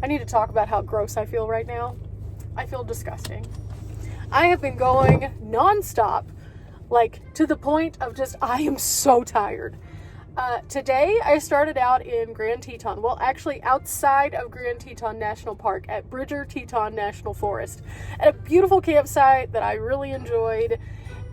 I need to talk about how gross I feel right now. I feel disgusting. I have been going nonstop, like to the point of just, I am so tired. Today I started out in Grand Teton. Well, actually outside of Grand Teton National Park at Bridger Teton National Forest at a beautiful campsite that I really enjoyed.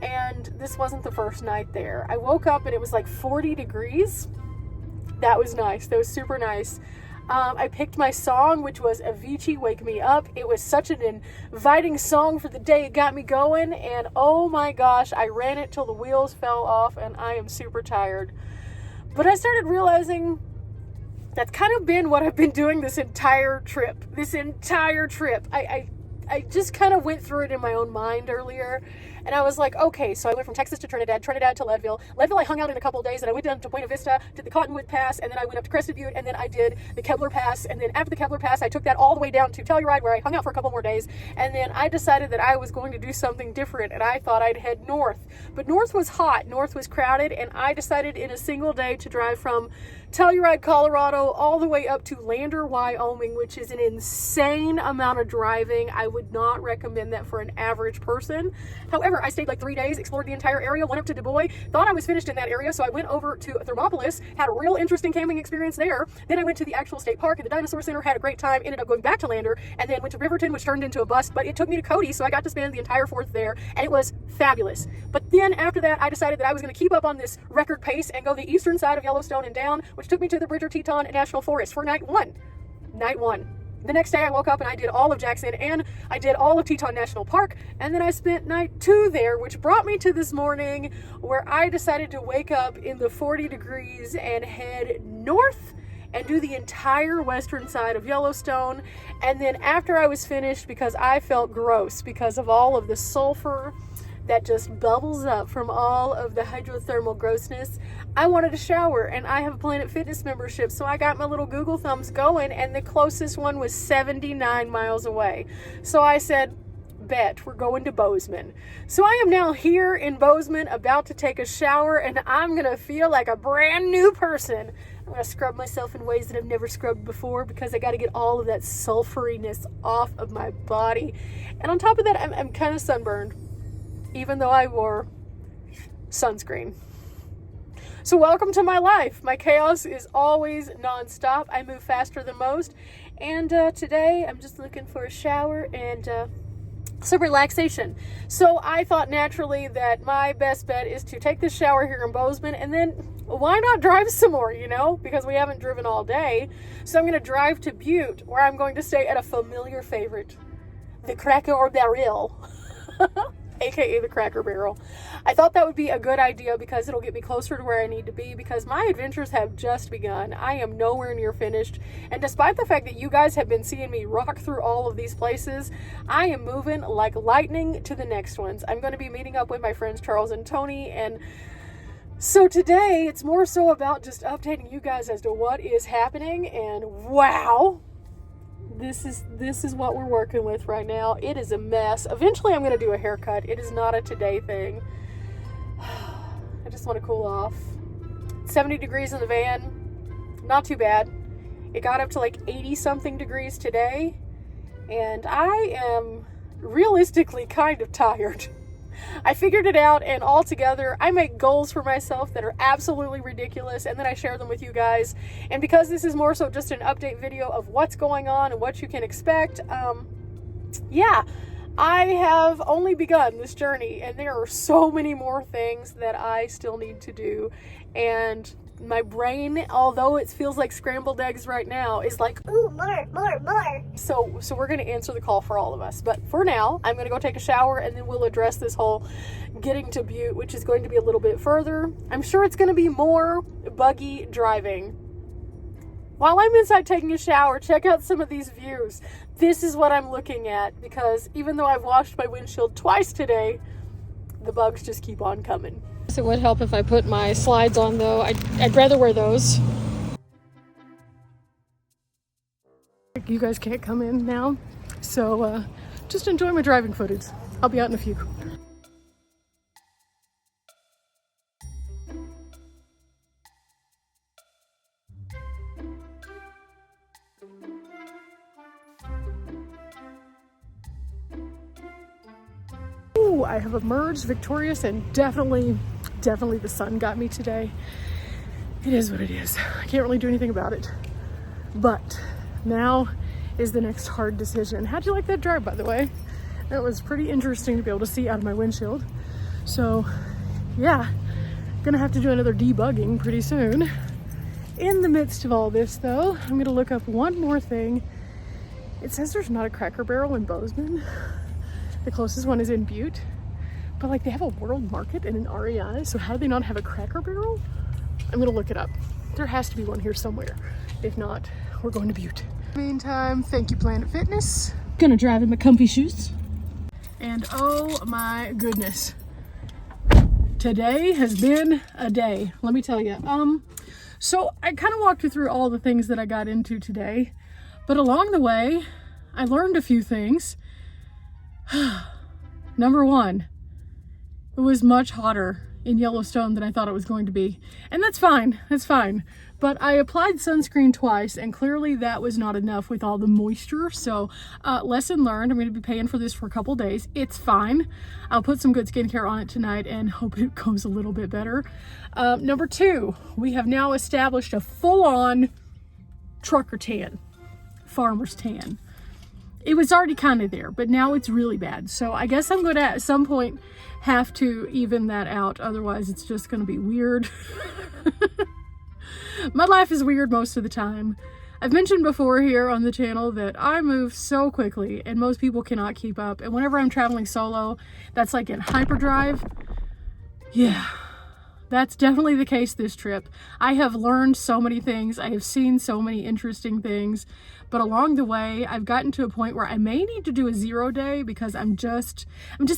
And this wasn't the first night there. I woke up and it was like 40 degrees. That was nice. That was super nice. I picked my song, which was Avicii, Wake Me Up. It was such an inviting song for the day. It got me going, and oh my gosh, I ran it till the wheels fell off, and I am super tired. But I started realizing that's kind of been what I've been doing this entire trip. I just kind of went through it in my own mind earlier, and I was like, okay, so I went from Texas to Trinidad to Leadville. Leadville I hung out in a couple of days, and I went down to Buena Vista, did the Cottonwood Pass, and then I went up to Crested Butte, and then I did the Kebler Pass, and then after the Kebler Pass, I took that all the way down to Telluride, where I hung out for a couple more days, and then I decided that I was going to do something different, and I thought I'd head north. But north was hot, north was crowded, and I decided in a single day to drive from Telluride, Colorado, all the way up to Lander, Wyoming, which is an insane amount of driving. I would not recommend that for an average person. However, I stayed like 3 days, explored the entire area, went up to Du Bois, thought I was finished in that area, so I went over to Thermopolis, had a real interesting camping experience there. Then I went to the actual state park and the dinosaur center, had a great time, ended up going back to Lander, and then went to Riverton, which turned into a bust, but it took me to Cody, so I got to spend the entire 4th there, and it was fabulous. But then after that, I decided that I was going to keep up on this record pace and go the eastern side of Yellowstone and down, which took me to the Bridger Teton National Forest for night one. The next day I woke up and I did all of Jackson and I did all of Teton National Park, and then I spent night 2 there, which brought me to this morning where I decided to wake up in the 40 degrees and head north and do the entire western side of Yellowstone. And then after I was finished, because I felt gross because of all of the sulfur that just bubbles up from all of the hydrothermal grossness, I wanted a shower, and I have a Planet Fitness membership, so I got my little Google thumbs going, and the closest one was 79 miles away. So I said, bet, we're going to Bozeman. So I am now here in Bozeman, about to take a shower, and I'm gonna feel like a brand new person. I'm gonna scrub myself in ways that I've never scrubbed before, because I gotta get all of that sulfuriness off of my body. And on top of that, I'm kind of sunburned, even though I wore sunscreen. So welcome to my life. My chaos is always nonstop. I move faster than most. And today I'm just looking for a shower and some relaxation. So I thought naturally that my best bet is to take this shower here in Bozeman, and then why not drive some more, because we haven't driven all day. So I'm going to drive to Butte, where I'm going to stay at a familiar favorite, the Cracker Barrel. AKA the Cracker Barrel. I thought that would be a good idea because it'll get me closer to where I need to be, because my adventures have just begun. I am nowhere near finished, and despite the fact that you guys have been seeing me rock through all of these places, I am moving like lightning to the next ones. I'm going to be meeting up with my friends Charles and Tony, and so today it's more so about just updating you guys as to what is happening. And wow, this is what we're working with right now. It is a mess. Eventually I'm going to do a haircut. It is not a today thing. I just want to cool off. 70 degrees in the van. Not too bad. It got up to like 80 something degrees today, and I am realistically kind of tired. I figured it out, and altogether I make goals for myself that are absolutely ridiculous, and then I share them with you guys. And because this is more so just an update video of what's going on and what you can expect, yeah, I have only begun this journey, and there are so many more things that I still need to do. And my brain, although it feels like scrambled eggs right now, is like, ooh, more. So we're going to answer the call for all of us. But for now, I'm going to go take a shower, and then we'll address this whole getting to Butte, which is going to be a little bit further. I'm sure it's going to be more buggy driving. While I'm inside taking a shower, check out some of these views. This is what I'm looking at, because even though I've washed my windshield twice today, the bugs just keep on coming. It would help if I put my slides on, though. I'd rather wear those. You guys can't come in now, so just enjoy my driving footage. I'll be out in a few. Woo! I have emerged victorious, and definitely the sun got me today. It is what it is. I can't really do anything about it. But now is the next hard decision. How'd you like that drive, by the way? That was pretty interesting to be able to see out of my windshield. So yeah, gonna have to do another debugging pretty soon. In the midst of all this though, I'm gonna look up one more thing. It says there's not a Cracker Barrel in Bozeman. The closest one is in Butte. But like, they have a World Market and an REI, so how do they not have a Cracker Barrel? I'm gonna look it up. There has to be one here somewhere. If not, we're going to Butte. Meantime, thank you Planet Fitness. Gonna drive in my comfy shoes. And oh my goodness. Today has been a day, let me tell you. So I kind of walked you through all the things that I got into today, but along the way, I learned a few things. Number one, it was much hotter in Yellowstone than I thought it was going to be. And that's fine, But I applied sunscreen twice, and clearly that was not enough with all the moisture. So lesson learned, I'm gonna be paying for this for a couple days. It's fine. I'll put some good skincare on it tonight and hope it goes a little bit better. Number two, we have now established a full-on trucker tan, farmer's tan. It was already kind of there, but now it's really bad. So I guess I'm gonna at some point have to even that out. Otherwise it's just gonna be weird. My life is weird most of the time. I've mentioned before here on the channel that I move so quickly and most people cannot keep up. And whenever I'm traveling solo, that's like in hyperdrive. Yeah, that's definitely the case this trip. I have learned so many things. I have seen so many interesting things. But along the way, I've gotten to a point where I may need to do a 0 day because I'm just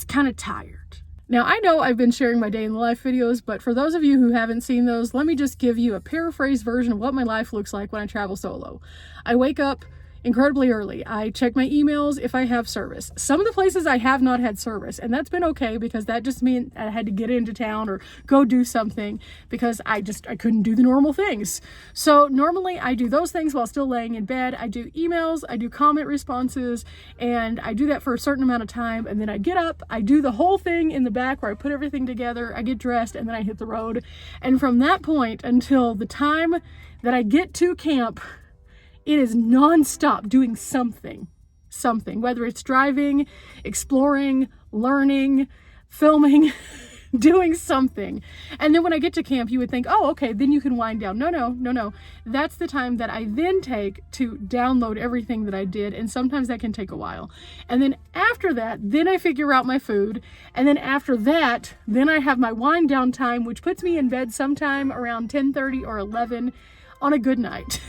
kind of tired. Now, I know I've been sharing my day in the life videos, but for those of you who haven't seen those, let me just give you a paraphrased version of what my life looks like when I travel solo. I wake up incredibly early. I check my emails if I have service. Some of the places I have not had service, and that's been okay because that just meant I had to get into town or go do something because I couldn't do the normal things. So normally I do those things while still laying in bed. I do emails, I do comment responses, and I do that for a certain amount of time, and then I get up, I do the whole thing in the back where I put everything together, I get dressed, and then I hit the road. And from that point until the time that I get to camp, it is nonstop doing something, whether it's driving, exploring, learning, filming, doing something. And then when I get to camp, you would think, oh, okay, then you can wind down. No. That's the time that I then take to download everything that I did. And sometimes that can take a while. And then after that, then I figure out my food. And then after that, then I have my wind down time, which puts me in bed sometime around 10:30 or 11 on a good night.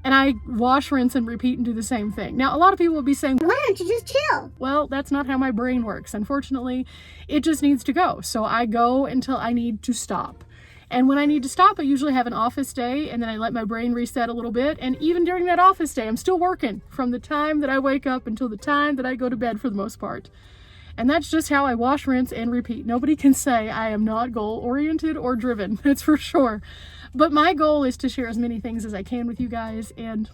And I wash, rinse, and repeat and do the same thing. Now, a lot of people will be saying, why don't you just chill? Well, that's not how my brain works. Unfortunately, it just needs to go. So I go until I need to stop. And when I need to stop, I usually have an office day, and then I let my brain reset a little bit. And even during that office day, I'm still working from the time that I wake up until the time that I go to bed for the most part. And that's just how I wash, rinse, and repeat. Nobody can say I am not goal-oriented or driven, that's for sure. But my goal is to share as many things as I can with you guys, and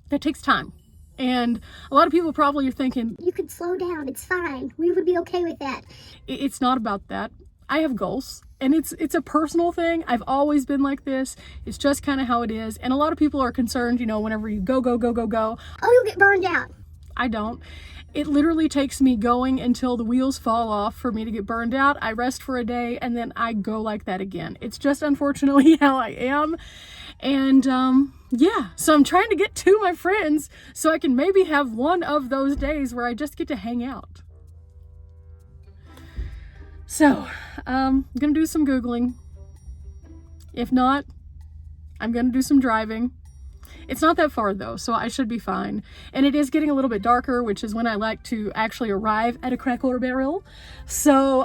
that takes time. And a lot of people probably are thinking, you could slow down, it's fine, we would be okay with that. It's not about that. I have goals, and it's a personal thing. I've always been like this. It's just kind of how it is. And a lot of people are concerned, you know, whenever you go, oh, you'll get burned out. I don't. It literally takes me going until the wheels fall off for me to get burned out. I rest for a day and then I go like that again. It's just unfortunately how I am. And yeah, so I'm trying to get to my friends so I can maybe have one of those days where I just get to hang out. So I'm gonna do some Googling. If not, I'm gonna do some driving. It's not that far though, so I should be fine. And it is getting a little bit darker, which is when I like to actually arrive at a Cracker Barrel. So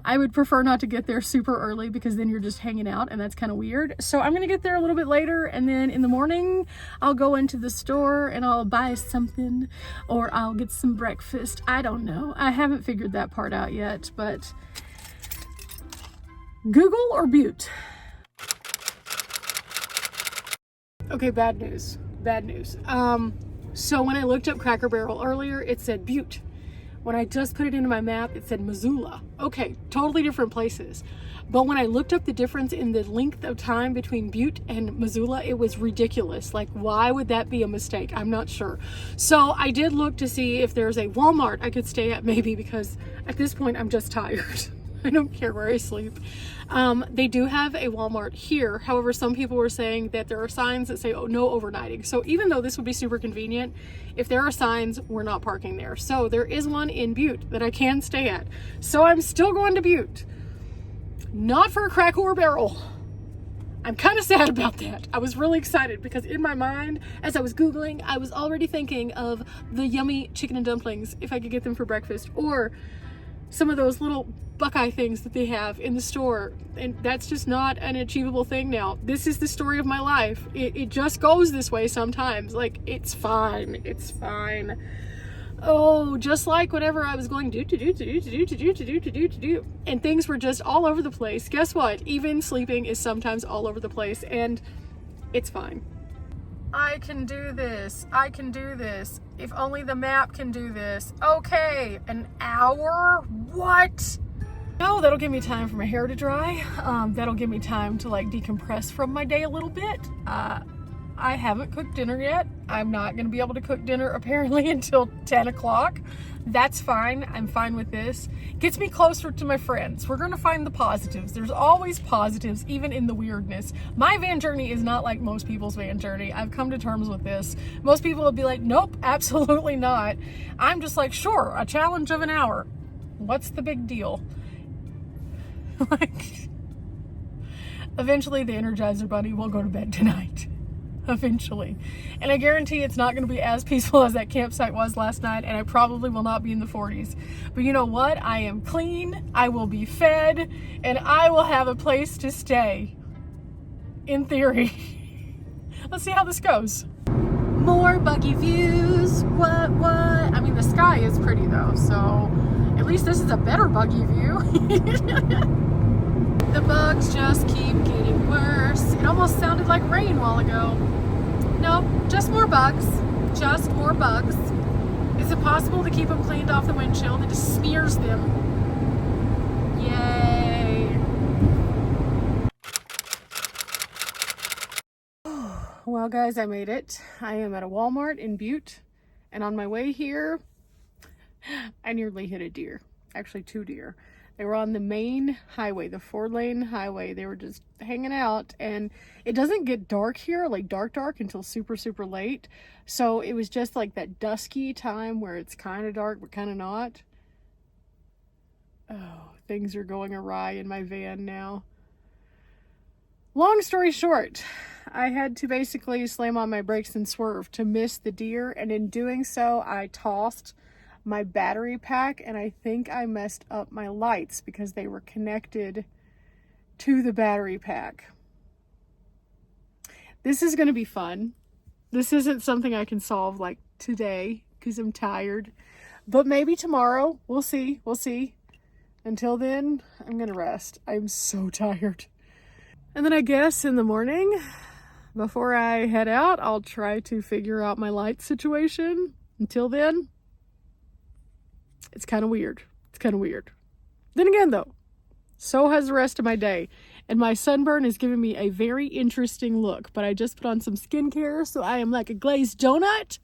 I would prefer not to get there super early because then you're just hanging out and that's kind of weird. So I'm gonna get there a little bit later, and then in the morning I'll go into the store and I'll buy something, or I'll get some breakfast. I don't know. I haven't figured that part out yet, but Google or Butte? Okay, bad news. So when I looked up Cracker Barrel earlier, it said Butte, When I just put it into my map, it said Missoula. Okay, totally different places. But when I looked up the difference in the length of time between Butte and Missoula, it was ridiculous. Like, why would that be a mistake? I'm not sure. So I did look to see if there's a Walmart I could stay at, maybe, because at this point I'm just tired. I don't care where I sleep. They do have a Walmart here. However, some people were saying that there are signs that say, oh, no overnighting. So even though this would be super convenient, if there are signs, we're not parking there. So there is one in Butte that I can stay at. So I'm still going to Butte. Not for a Cracker or Barrel. I'm kind of sad about that. I was really excited because in my mind, as I was Googling, I was already thinking of the yummy chicken and dumplings, if I could get them for breakfast, or some of those little Buckeye things that they have in the store. And that's just not an achievable thing now. This is the story of my life. It just goes this way sometimes. Like, it's fine. It's fine. Oh, just like whenever I was going do, and things were just all over the place. Guess what? Even sleeping is sometimes all over the place, and it's fine. I can do this. I can do this. If only the map can do this. Okay, an hour? What? No, that'll give me time for my hair to dry. That'll give me time to like decompress from my day a little bit. I haven't cooked dinner yet. I'm not gonna be able to cook dinner apparently until 10 o'clock. That's fine. I'm fine with this. Gets me closer to my friends. We're gonna find the positives. There's always positives, even in the weirdness. My van journey is not like most people's van journey. I've come to terms with this. Most people would be like, nope, absolutely not. I'm just like, sure, a challenge of an hour. What's the big deal? Like, eventually the Energizer Bunny will go to bed tonight. Eventually. And I guarantee it's not going to be as peaceful as that campsite was last night, and I probably will not be in the 40s. But you know what? I am clean, I will be fed, and I will have a place to stay. In theory. Let's see how this goes. More buggy views. What? I mean, the sky is pretty though, so at least this is a better buggy view. The bugs just keep getting worse. It almost sounded like rain a while ago. No, just more bugs. Just more bugs. Is it possible to keep them cleaned off the windshield? It just smears them. Yay. Well, guys, I made it. I am at a Walmart in Butte. And on my way here, I nearly hit a deer. Actually, 2 deer. They were on the main highway, the 4-lane highway. They were just hanging out, and it doesn't get dark here, like dark until super, super late. So it was just like that dusky time where it's kind of dark, but kind of not. Oh, things are going awry in my van now. Long story short, I had to basically slam on my brakes and swerve to miss the deer. And in doing so, I tossed my battery pack, and I think I messed up my lights because they were connected to the battery pack. This is going to be fun. This isn't something I can solve like today because I'm tired, but maybe tomorrow. We'll see. Until then, I'm going to rest. I'm so tired. And then I guess in the morning, before I head out, I'll try to figure out my light situation. Until then, it's kind of weird. Then again, though, so has the rest of my day. And my sunburn is giving me a very interesting look. But I just put on some skincare, so I am like a glazed donut.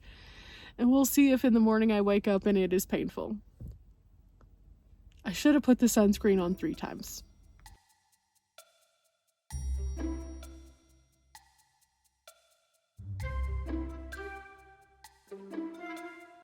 And we'll see if in the morning I wake up and it is painful. I should have put the sunscreen on 3 times.